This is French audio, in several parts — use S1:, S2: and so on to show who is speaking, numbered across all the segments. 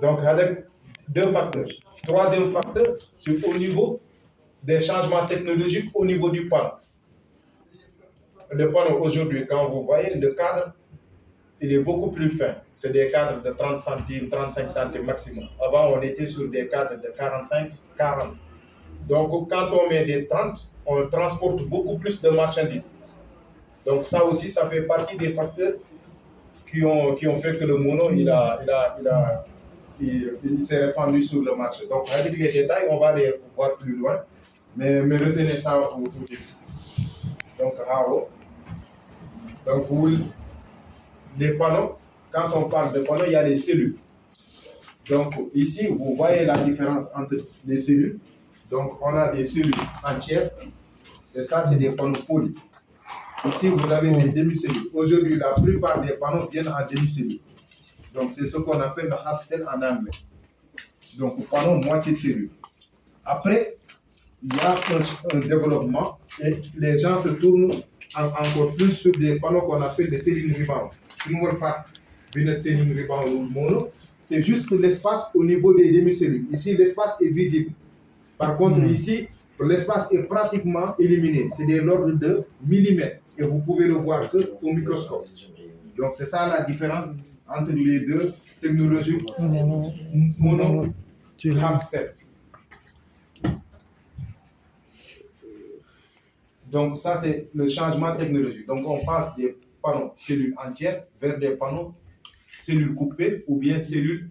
S1: Donc, avec deux facteurs. Troisième facteur, c'est au niveau des changements technologiques au niveau du panneau. Le panneau aujourd'hui, quand vous voyez le cadre, il est beaucoup plus fin. C'est des cadres de 30 centimes, 35 centimes maximum. Avant, on était sur des cadres de 45, 40. Donc, quand on met des 30, on transporte beaucoup plus de marchandises. Donc, ça aussi, ça fait partie des facteurs qui ont fait que le mono, il s'est répandu sur le marché. Donc, avec les détails, on va les voir plus loin. Mais retenez ça au début. Donc, Haro. Donc, les panneaux, quand on parle de panneaux, il y a les cellules. Donc, ici, vous voyez la différence entre les cellules. Donc, on a des cellules entières. Et ça, c'est des panneaux polis. Ici, vous avez des demi-cellules. Aujourd'hui, la plupart des panneaux viennent en demi-cellules. Donc, c'est ce qu'on appelle le half cell en anglais. Donc, panneau moitié cellule. Après, il y a un développement et les gens se tournent encore plus sur des panneaux qu'on appelle des telling rebound. C'est juste l'espace au niveau des demi-cellules. Ici, l'espace est visible. Par contre, ici, l'espace est pratiquement éliminé. C'est de l'ordre de millimètres. Et vous pouvez le voir au microscope. Donc, c'est ça la différence entre les deux technologies mono half cell. Donc, ça, c'est le changement technologique. Donc, on passe des panneaux cellules entières vers des panneaux cellules coupées ou bien cellules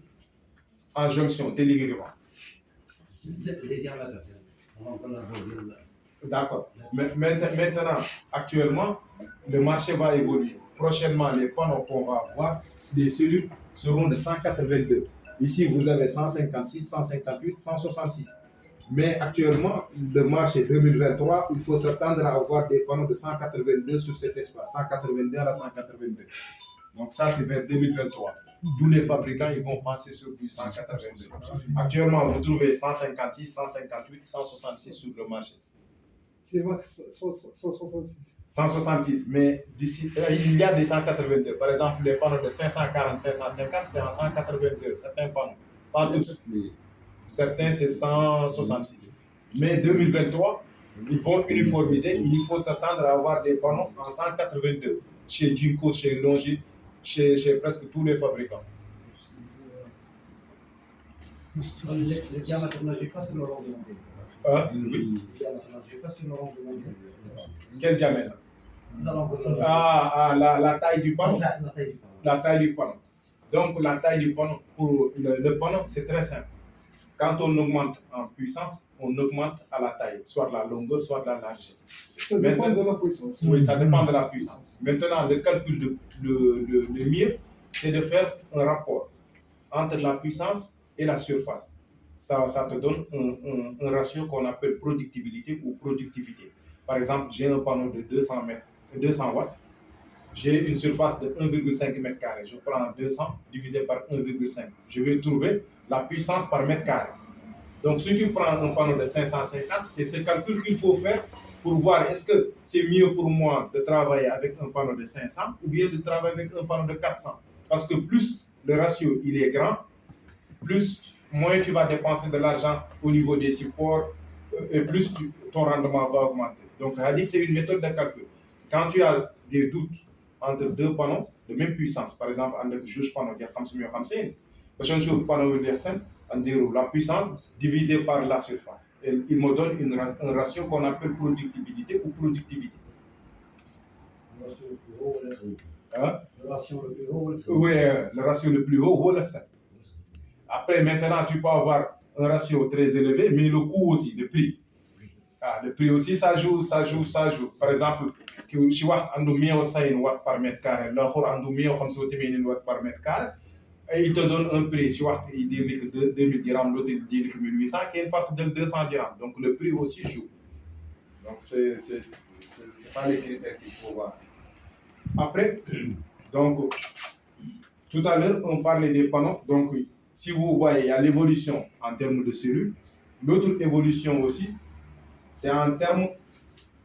S1: en jonction, télégraphe. D'accord. Maintenant, actuellement, le marché va évoluer. Prochainement, les panneaux qu'on va avoir, les cellules seront de 182. Ici, vous avez 156, 158, 166. Mais actuellement, le marché 2023, il faut s'attendre à avoir des panneaux de 182 sur cet espace, 182 à la 182. Donc ça, c'est vers 2023. D'où les fabricants, ils vont passer sur du 182. Actuellement, vous trouvez 156, 158, 166 sur le marché.
S2: C'est max 166.
S1: 166, mais d'ici, il y a des 182. Par exemple, les panneaux de 540, 550, c'est en 182, certains panneaux. Pas tous. Certains, c'est 166. Mais 2023, ils vont uniformiser. Il faut s'attendre à avoir des panneaux en 182. Chez Jinko, chez Longi, chez presque tous les fabricants.
S2: Le diamètre ne gère pas sur le rang de mondial.
S1: Oui.
S2: Le diamètre ne gère pas sur le rang de mondial.
S1: Quel diamètre? La taille du panneau. La taille du panneau. Donc, la taille du panneau, pour le panneau, c'est très simple. Quand on augmente en puissance, on augmente à la taille, soit de la longueur, soit de la largeur.
S2: Ça dépend de la puissance.
S1: Oui, ça dépend de la puissance. Maintenant, le calcul le mieux, c'est de faire un rapport entre la puissance et la surface. Ça te donne un ratio qu'on appelle productibilité ou productivité. Par exemple, j'ai un panneau de 200 watts. J'ai une surface de 1,5 m². Je prends 200 divisé par 1,5. Je vais trouver la puissance par mètre carré. Donc, si tu prends un panneau de 550, c'est ce calcul qu'il faut faire pour voir est-ce que c'est mieux pour moi de travailler avec un panneau de 500 ou bien de travailler avec un panneau de 400. Parce que plus le ratio il est grand, moins tu vas dépenser de l'argent au niveau des supports et plus ton rendement va augmenter. Donc, c'est une méthode de calcul. Quand tu as des doutes entre deux panneaux de même puissance, par exemple, entre juge panneau de 550, prochaine chose, panneau de la puissance divisée par la surface. Et il me donne un ratio qu'on appelle productibilité ou productivité.
S2: Le ratio le plus haut, le ratio le plus haut,
S1: oui, le ratio le plus haut, le 5. Après, maintenant, tu peux avoir un ratio très élevé, mais le coût aussi, le prix. Le prix aussi, ça joue. Par exemple, si on a 100 watts par mètre carré, l'autre a 150 watts par mètre carré, et il te donne un prix. Si il dit que 2000 dirhams, l'autre il dit que 1800, qui est une facture de 200 dirhams. Donc le prix aussi joue. Donc c'est pas les critères qu'il faut voir. Après, donc, tout à l'heure, on parlait des panneaux. Donc, si vous voyez, il y a l'évolution en termes de cellules. L'autre évolution aussi, c'est en termes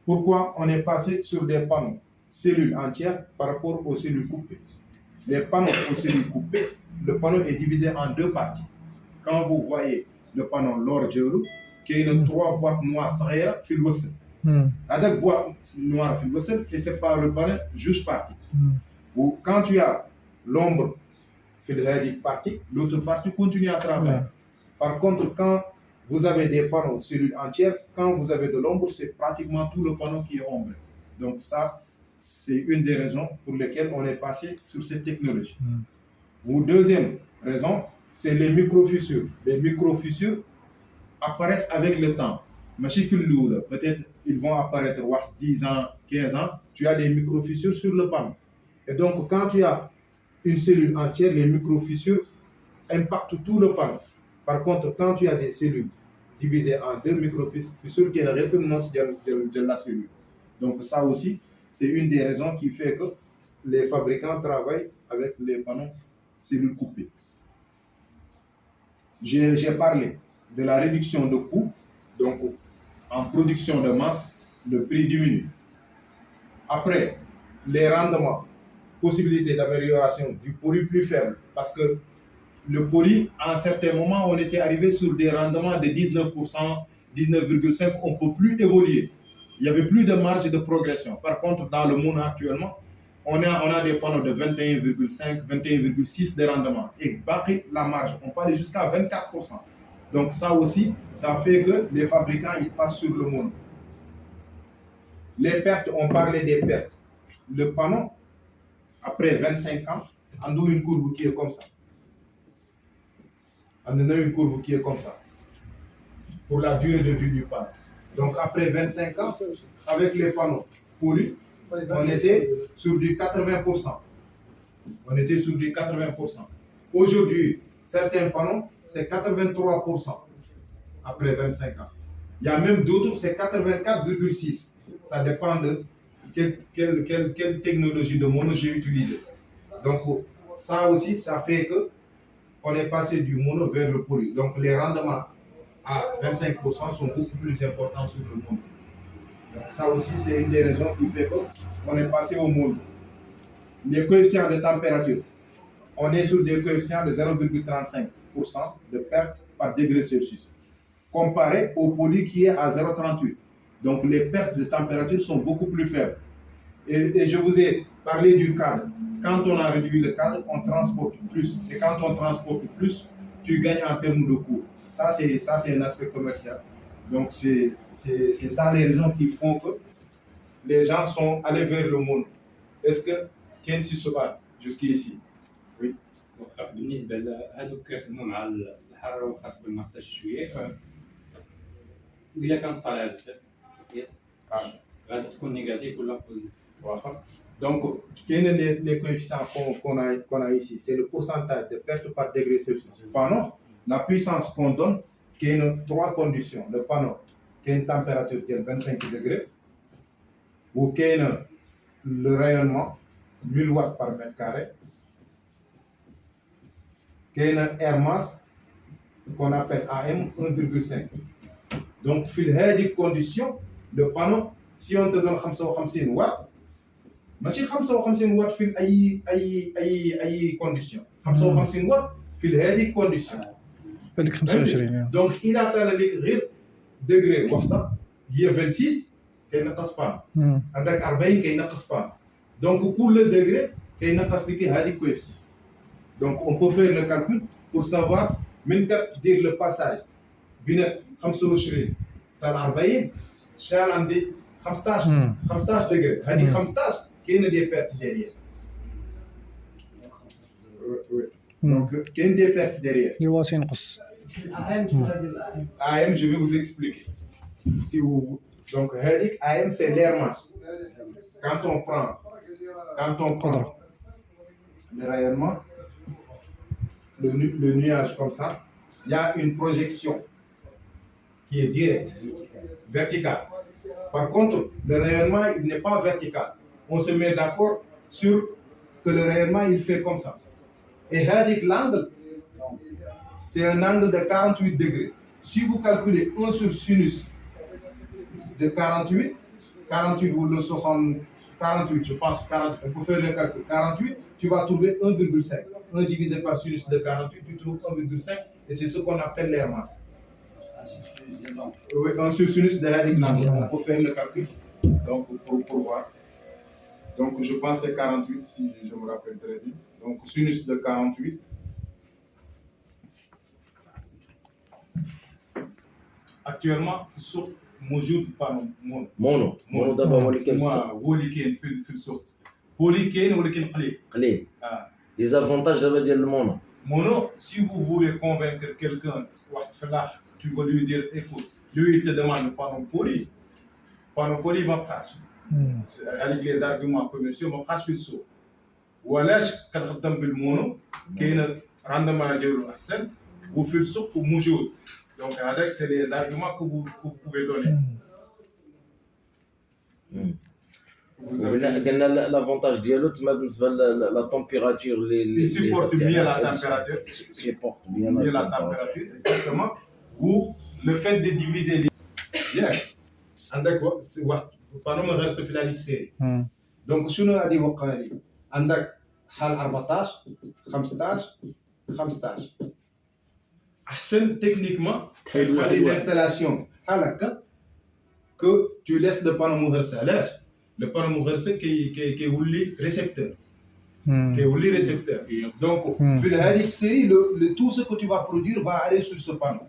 S1: pourquoi on est passé sur des panneaux cellules entières par rapport aux cellules coupées. Les panneaux aux cellules coupées, le panneau est divisé en deux parties. quand vous voyez le panneau l'or qui est une 3 boîtes noires, ça y est, fil wessel. Avec boîte noire fil wessel, qui sépare le panneau juste partie. Ou quand tu as l'ombre fil partie, l'autre partie continue à travailler. Par contre, quand vous avez des panneaux cellules entières, quand vous avez de l'ombre, c'est pratiquement tout le panneau qui est ombré. Donc ça, c'est une des raisons pour lesquelles on est passé sur cette technologie. Ou deuxième raison, c'est les micro-fissures. Les micro-fissures apparaissent avec le temps. Peut-être ils vont apparaître 10 ans, 15 ans, tu as des micro-fissures sur le panneau. Et donc, quand tu as une cellule entière, les micro-fissures impactent tout le panneau. Par contre, quand tu as des cellules divisées en 2 micro-fissures, qui est la référence de la cellule. Donc ça aussi, c'est une des raisons qui fait que les fabricants travaillent avec les panneaux cellules coupées. J'ai parlé de la réduction de coûts. Donc, en production de masse, le prix diminue. Après, les rendements, possibilité d'amélioration du poly plus faible, parce que le poly, à un certain moment, on était arrivé sur des rendements de 19%, 19,5%, on ne peut plus évoluer. Il n'y avait plus de marge de progression. Par contre, dans le monde actuellement, on a des panneaux de 21,5, 21,6 de rendement. Et la marge, on parle jusqu'à 24%. Donc ça aussi, ça fait que les fabricants, ils passent sur le monde. Les pertes, on parlait des pertes. Le panneau, après 25 ans, on a une courbe qui est comme ça. On a une courbe qui est comme ça. Pour la durée de vie du panneau. Donc après 25 ans, avec les panneaux polis, on était sur du 80%. On était sur du 80%. Aujourd'hui, certains panneaux, c'est 83% après 25 ans. Il y a même d'autres, c'est 84,6%. Ça dépend de quelle technologie de mono j'ai utilisé. Donc, ça aussi, ça fait que on est passé du mono vers le poly. Donc, les rendements à 25% sont beaucoup plus importants sur le mono. Donc, ça aussi, c'est une des raisons qui fait qu'on est passé au mono. Les coefficients de température, on est sur des coefficients de 0,35% de perte par degré Celsius, comparé au poly qui est à 0,38. Donc, les pertes de température sont beaucoup plus faibles. Et je vous ai parlé du cadre. Quand on a réduit le cadre, on transporte plus. Et quand on transporte plus, tu gagnes en termes de coût. Ça, c'est un aspect commercial. Donc, c'est ça les raisons qui font que les gens sont allés vers le monde. Est-ce que Kenty se bat jusqu'ici? Oui.
S3: بالنسبه لهذوك كيخدموا مع الحراره وخاص بالمغطاش شويه واذا كان طالع بزاف يس غادي تكون نيجاتيف ولا بوزيتيف.
S1: Donc, les coefficients qu'on a ici, c'est le pourcentage de perte par degré Celsius. Panneau, la puissance qu'on donne, qui est une 3 conditions. Le panneau, qui a une température qui est 25 degrés, ou qui est le rayonnement, 1000 watts par mètre carré, qui est une air masse, qu'on appelle AM 1,5. Donc, dans ces conditions, le panneau, si on te donne 55 watts, ماشي 55 واط في اي كونديسيون 55 واط في هذه كونديسيون
S4: هذيك 25
S1: دونك الى طال لك غير دغري وحده هي 26 كينقص بان عندك 40 كينقص بان دونك كل دغري كينقص لك هذه كويفسي دونك اون بو فير لو كالكول بور سافوار من كدير لو باساج بين 25 تاع 40 شحال عندي 15 دغري هذه 15 qu'il y a des pertes derrière. Donc, qu'il y a des pertes derrière. AM, je vais vous expliquer. Si vous... Donc, AM, c'est l'air masse. Quand on prend le rayonnement, le nuage comme ça, il y a une projection qui est directe, verticale. Par contre, le rayonnement, il n'est pas vertical. On se met d'accord sur que le rayonnement, il fait comme ça. Et l'angle, c'est un angle de 48 degrés. Si vous calculez 1 sur sinus de 48 ou de 48, je pense 48, on peut faire le calcul, 48, tu vas trouver 1,5. 1 divisé par sinus de 48, tu trouves 1,5 et c'est ce qu'on appelle l'air masse. Oui, un sinus de Hardy Lang. On peut faire le calcul donc, pour voir. Donc je pense que c'est 48 si je me rappelle très bien. Donc sinus de 48. Actuellement, sur موجود
S5: مونو دابا هو اللي كيفصل
S1: هو اللي كاين في السوق بولي كاين ولكن قليل
S5: لي زافونتاج دابا ديال المونو
S1: mono si vous voulez convaincre quelqu'un tu vas lui dire écoute lui il te demande panneau poly ما بقاش avec les arguments commerciaux ما بقاش في السوق وعلاش كنخدم بالمونو كاين راندمون ديالو احسن وفي السوق موجود. Donc, avec, c'est les arguments que vous pouvez donner.
S5: Vous avez l'avantage ديالو تما بالنسبه لا température
S1: il supporte mieux la température.
S5: Supporte bien
S1: la température, exactement. Ou le fait de diviser les. Yeah. عندك بانو مغرسه في هذيك السيري. دونك شنو غادي يوقع لي؟ عندك حال 14 15 احسن تكنيكمون تخلي الانستالاسيون بحال هكا كو تو ليس لو بانو مغرسه. علاش؟ لو بانو مغرسه كيولي ريسبتور donc في هذيك السيري tout ce que tu vas produire va aller sur ce panneau.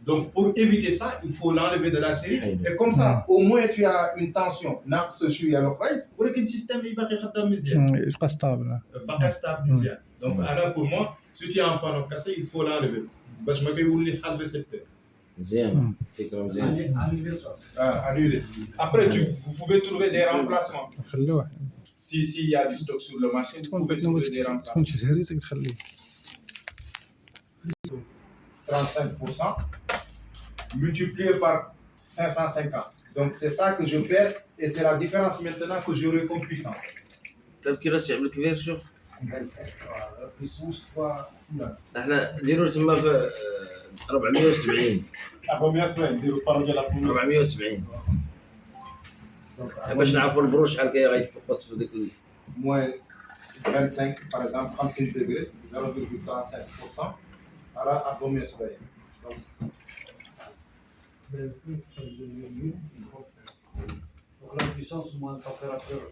S1: Donc pour éviter ça il faut l'enlever de la série et comme ça au moins tu as une tension ناقص شويه الاخرين ولكن السيستم يبقى يخدم مزيان
S4: يبقى ستابل
S1: مزيان. donc alors pour moi si tu as un panneau cassé il faut l'enlever باش ما كيولي حل ريسبتور.
S5: مزيان فكره مزيان.
S1: Annuler. Après vous pouvez trouver des remplacements.
S4: خلوه
S1: s'il y a du stock sur le marché vous pouvez trouver des remplacements.
S4: تكون شي سهريتك تخليه
S1: 35% multiplié par 550. Donc c'est ça que je perds et c'est la différence maintenant que j'aurai comme puissance.
S5: تفكير الشعب الكبير شوف
S2: 25 puissance fois
S5: احنا نديرو تما في 470
S1: نديرو البارو ديال
S5: 470 باش نعرفوا البرو شحال غيتنقص في ديك
S1: moins 25 par exemple 50 degrés 0,35% على 470.
S2: donc la puissance moins la température.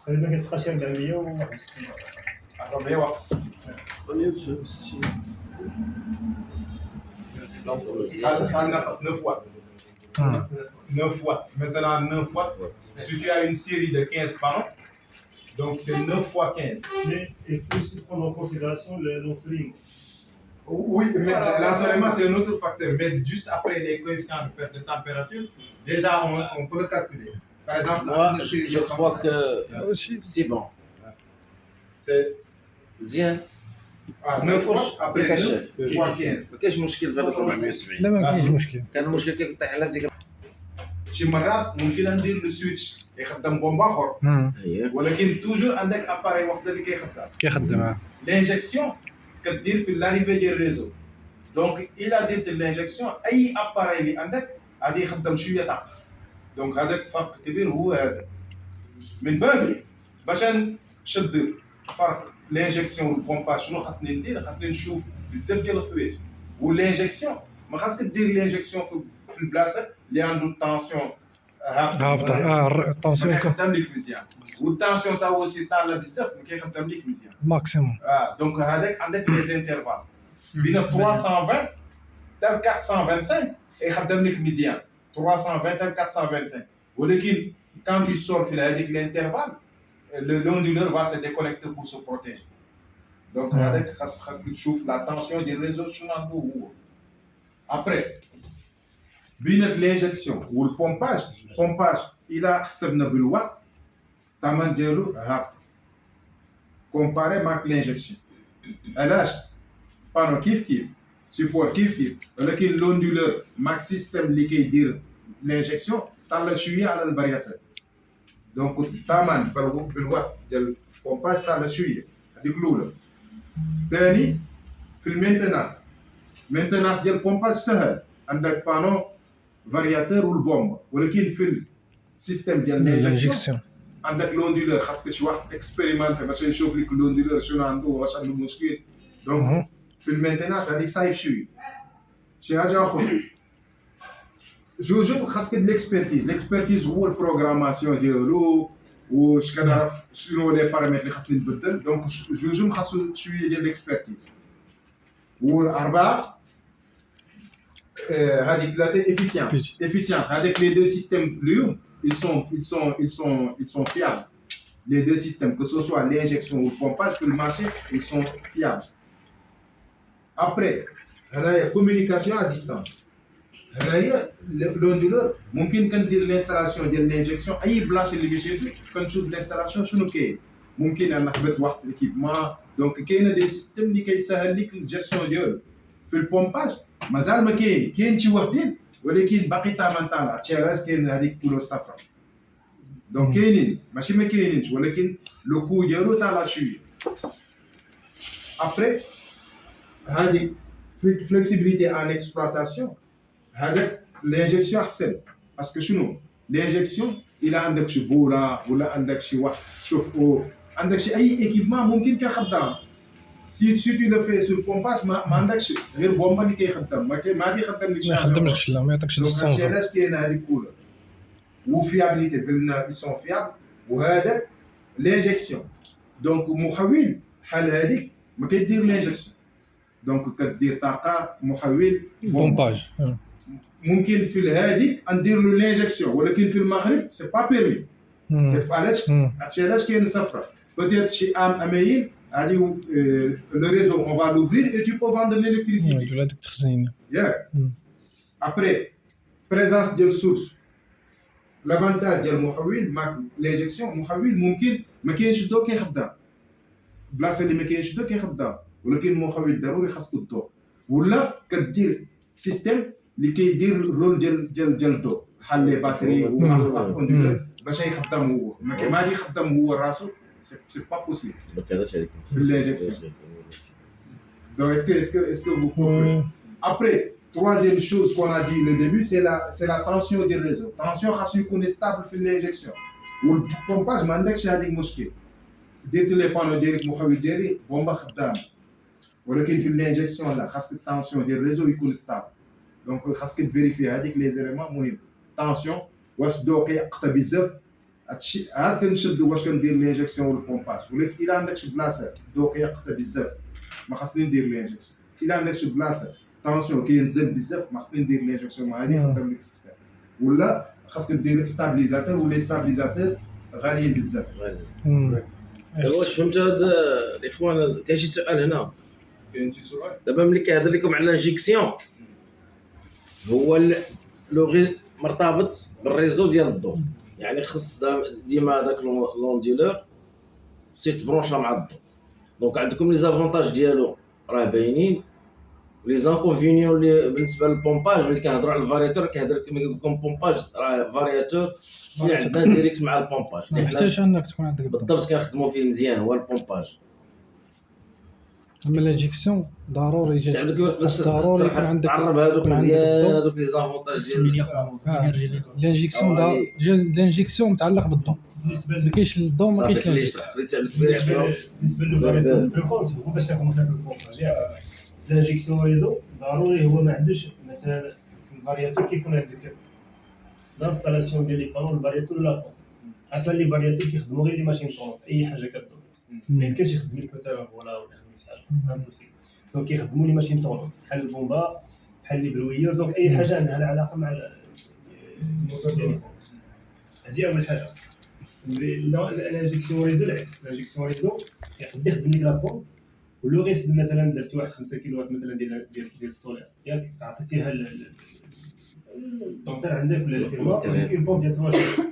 S6: تقريبا كتبقى شي
S1: 461. Donc حال ناقص 9 watts. 9 watts. Maintenant 9 watts. Si tu as une série de 15 panneaux, donc c'est 9 fois 15.
S6: Mais il faut aussi prendre en considération l'ensoleillement.
S1: Oui, mais l'ensoleillement c'est un autre facteur. Mais juste après les coefficients de perte de température, déjà on peut le calculer. Par exemple,
S5: moi je crois que c'est bon.
S1: C'est
S5: مزيان
S1: 9 watts après 9 fois 15.
S5: ما كاينش مشكل في هذاك 470.
S4: لا ما كاينش مشكل.
S5: كان المشكل كيطيح على ديك
S1: شي مرات ممكن ندير لو سويتش يخدم بومبا اخر ولكن توجور عندك اباري وحده اللي
S4: كيخدم
S1: لانجكسيون كدير في لاريفي ديال الريزو. دونك الا درت لانجكسيون اي اباري اللي عندك غادي يخدم شويه طاقه. دونك هذاك فرق كبير هو هذا من بدري باش نشد فرق لانجكسيون والبومباج. شنو خاصني ندير؟ خاصني نشوف بزاف ديال الحوايج والانجكسيون ما خاصك دير لانجكسيون في البلاصه اللي عنده الطونسيون
S4: هابطه الطونسيون
S1: كيخدم لك مزيان والطونسيون تا هو سي طالع بزاف ما كيخدم لك مزيان
S4: ماكسيموم.
S1: دونك هذاك عندك لي زانترفال بين 320 حتى 425 يخدم لك مزيان 320 حتى 425 ولكن quand tu sors في هذيك الانترفال l'onduleur va se déconnecter pour se protéger. Donc هذاك خاصك تشوف لا طونسيون ديال الريزو شنو عنده هو. Après بين الانجكسيون والبومباج الى حسبنا بالوات الثمن ديالو هابط كومباري مع الانجكسيون. علاش؟ بانو كيف سيبور كيف ولكن لوندولور مع السيستم اللي كيدير الانجكسيون طلع شويه على الفارياتور. دونك الثمن بالوات ديال البومباج طلع شويه هذيك الاولى. ثاني في المينتينانس ديال البومباج سهل عندك بانو فارياتور والبومب ولكن في السيستم ديال الانجكسيون عندك لوندولور خاصك شي واحد اكسبيريمنت باش يشوف لك اللوندولور شنو عنده واش عنده مشكل. دونك في المينتينانس هذيك صايب شي حاجه اخرى. جوجو خاصك ليكسبيرتيز هو البروغراماسيون ديالو واش كنعرف شنو لي بارامتر اللي خاصني نبدل. دونك جوجو خاصو شويه ديال ليكسبيرتيز. والاربعه هذيك ثلاثه افيسيانس هذيك لي دو سيستيم اليوم ils sont fiables. Les deux systèmes, que ce soit l'injection ou le pompage sur le marché, ils sont fiables. Après, la communication à distance. L'onduleur, ممكن كندير l'installation ديال l'injection اي بلاصه اللي مشيت كنشوف l'installation شنو كاين. ممكن انا حبت واحد ليكيبمون دونك كاينه دي سيستيم اللي كيسهل لك الجيستيون ديالو. في البومباج مازال ما كاين شي وحدين ولكن باقي طالع تشيراز كاين هذيك كولو الصفراء. دونك كاينين ماشي ما كاينينش ولكن لو كو ديالو طالع شويه. ابري هذيك فليكسيبيليتي ان اكسبلوطاسيون هذاك لانجيكسيون احسن باسكو شنو لانجيكسيون الا عندك شي بوله ولا عندك شي واحد شوف عندك شي اي ايكيبمون ممكن كيخدم. سي تو لو في سو بومباج ما عندكش غير بومبا اللي كيخدم ما غادي يخدم لك شي
S4: ما يخدمش لا ما يعطيكش السونس.
S1: علاش كاينه هذيك كولر وفيابيليتي قلنا سون فياب. وهذا لانجيكسيون دونك محول بحال هذيك ما كيدير لانجيكسيون دونك كدير طاقه محول
S4: بومباج.
S1: ممكن في هذيك ندير له لانجيكسيون ولكن في المغرب سي با بيرمي. علاش كاين صفراء بوتيت شي اماين هذه لو ريزو اون فا لوفرير اي تو بو فاندر ليليكتريسيتي
S4: ديال هذيك التخزين
S1: ياك. ابري بريزانس ديال السورس لافانتاج ديال المحول مع لانجيكسيون محول ممكن ما كاينش الضوء كيخدم بلاصه اللي ما كاينش الضوء كيخدم ولكن المحول ضروري خاصو الضوء ولا كدير سيستيم اللي كيدير الرول ديال الضوء بحال لي باتري ولا باش يخدم هو ما غادي يخدم هو راسو سي با بوسيبل.
S5: دونك هذا شي
S1: l'injection. Donc est-ce que vous comprenez? Après, troisième chose qu'on a dit le début, c'est la tension du réseau. Tension خاصو يكون stable في l'injection. والبومباج ما عندكش هذيك المشكل. درت لي بانو ديالك محول ديالي بومبا خدام. ولكن في l'injection لا خاصك التنسيون ديال الريزو يكون stable. دونك خاصك تفيريفي هذيك لي زيليمون مهم. تنسيون واش الضوء كيقطع بزاف هادشي عاد كنشدو واش كندير لانجيكسيون ولا البومباج. ولكن الا عندك شي بلاصه الضوء كيقطع بزاف ما خاصني ندير لانجيكسيون. الا عندك شي بلاصه طونسيون كينزل بزاف ما خاصني ندير لانجيكسيون مع هذه خدام لك السيستم. ولا خاصك دير ستابليزاتور ولا ستابليزاتور غاليين بزاف.
S5: واش فهمت هاد الاخوان؟ كاين شي سؤال هنا.
S1: كاين شي سؤال
S5: دابا ملي كيهضر لكم على لانجيكسيون هو لو مرتبط بالريزو ديال الضوء. يعني خص ديما هذاك لونديلور خصو يتبرونشا مع الضوء. دونك عندكم لي زافونتاج ديالو راه باينين لي زانكونفينيون اللي بالنسبه للبومباج. ملي كنهضروا على الفارياتور كيهضر لكم بومباج راه فارياتور اللي عندنا ديريكت مع البومباج.
S4: ما يحتاجش انك تكون عندك
S5: بالضبط كنخدموا فيه مزيان هو البومباج.
S4: اما لانجيكسيون ضروري
S5: ضروري يكون عندك تعرب هذوك مزيان هذوك لي زافونتاج ديال
S4: لانجيكسيون متعلق بالضوء. ما كاينش الضوء ما كاينش
S6: بالنسبه للفارياتور فريكونسي هو باش كنخدموا في البومباج. لانجيكسيون ريزو ضروري هو ما عندوش مثلا في الفارياتور كيكون عندك لانستالاسيون ديال لي بانو الفارياتور ولا بون اصلا لي فارياتور كيخدموا غير لي ماشين طون اي حاجه كدور ما يمكنش يخدم لك مثلا ولا شي حاجه امبوسيبل. دونك كيخدموا لي ماشين طون بحال البومبا بحال لي برويور. دونك اي حاجه عندها علاقه مع الموتور ديال هذه اول حاجه. الانجيكسيون ريزو العكس. الانجيكسيون ريزو يقدر يخدم لك لابون ولو ريست مثلا درت واحد 5 كيلو وات مثلا ديال السولير ياك عطيتيها الدكتور عندك ولا الفيرما عندك اون بومب ديال 3 شهور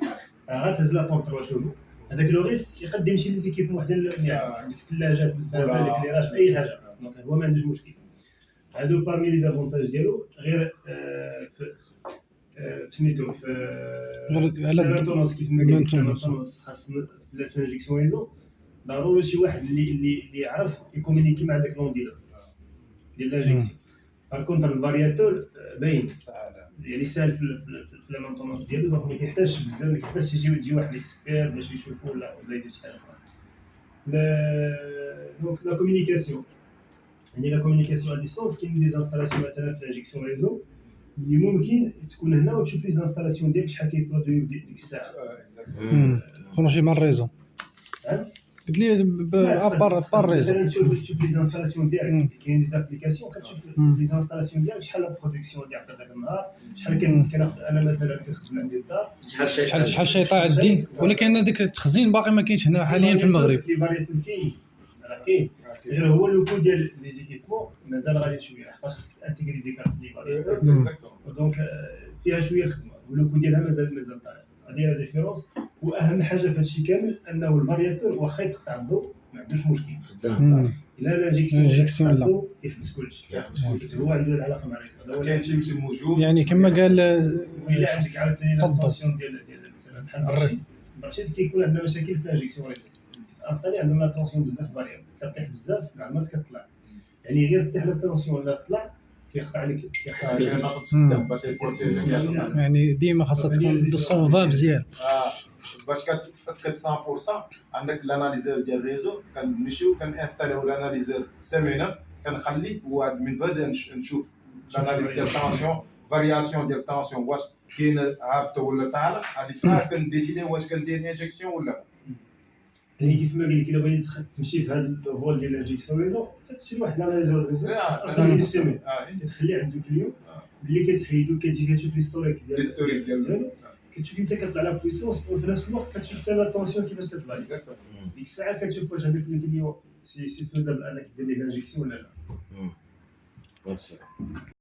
S6: غتهز لا بومب 3 شهور هذاك لو ريست يقدر يمشي ليزيكيب وحده عندك الثلاجات الفازه الكليراج اي حاجه. دونك هو ما عندوش مشكل. هادو بارمي لي زافونتاج ديالو غير سميتو في على التونس كيف ما قلت خاصنا في الانجيكسيون ريزو ضروري شي واحد اللي يعرف يكومونيكي مع داك لونديلور ديال لانجيكسيون. بار كونتر الفارياتور باين يعني سهل في لا مونطونونس ديالو، دونك ما كيحتاجش بزاف، ما كيحتاجش يجي واحد الاكسبير باش يشوفو ولا يدير شي حاجه اخرى. دونك لا كومونيكاسيون، يعني لا كومونيكاسيون ا ديستونس، كاين دي زانستالاسيون مثلا في انجيكسيون ريزو اللي ممكن تكون هنا وتشوف لي زانستالاسيون ديالك شحال كيبرودوي ديك الساعه.
S4: كون شي مع الريزو قلت لي بار ريزو
S6: مثلا تشوف لي زانستالاسيون ديالك، كاين دي زابليكاسيون كتشوف لي زانستالاسيون ديالك شحال لا برودكسيون ديال هذاك النهار، شحال كناخذ انا مثلا كنخدم عندي الدار،
S5: شحال
S4: شحال طاع عندي، ولكن هذاك التخزين باقي ما كاينش هنا حاليا في المغرب.
S6: لي فاريتور كاين راه كاين، غير هو لو كود ديال لي زيكيبمون مازال غادي شويه، لحقاش خصك انتيغري دي كارت لي فاريتور، دونك فيها شويه خدمه ولو كود ديالها مازال طالع. هذه هي لا ديفيرونس. واهم حاجه في هذا الشيء كامل انه الفارياتور واخا يتقطع الضوء ما عندوش مشكل، الا الانجيكسيون الضوء كيحبس كلشي، هو عنده العلاقه مع الريتم.
S1: كاين شي موجود
S4: يعني كما قال
S6: وإلا عندك عاوتاني لابونسيون ديال مثلا بحال الرشيد كيكون عندنا مشاكل في الانجيكسيون ريتم، انستالي عندهم لابونسيون بزاف فاريابل، كطيح بزاف العلامات كتطلع، يعني غير طيح لابونسيون ولا طلع كيقطع عليك
S1: السيستم باش يبروتيجي.
S4: يعني ديما خاصها تكون 220 مزيان.
S1: باش كتاكد 100% عندك الاناليزور ديال الريزو، كنمشيو كنانستاليو الاناليزور سيمينا، كنخلي ومن بعد نشوف الاناليز ديال التونسيون، فارياسيون ديال التونسيون واش كاين هابطه ولا طالع، هذيك الساعه كنديسيدي واش كندير انجيكسيون ولا.
S6: يعني كيف ما قال لك الا بغيتي تمشي في هذا الفول ديال الانجيكسيون ريزو كتشري واحد الاناليزور ريزو اصلا سيمين، انت تخليه عندك اليوم اللي كتحيدو كتجي كتشوف ليستوريك ديالو، كتشوف انت كطلع لا بويسونس، وفي نفس الوقت كتشوف حتى لا طونسيون كيفاش كتطلع. ديك الساعه كتشوف واش هذاك اليوم سي فوزابل انك دير ليه الانجيكسيون ولا لا.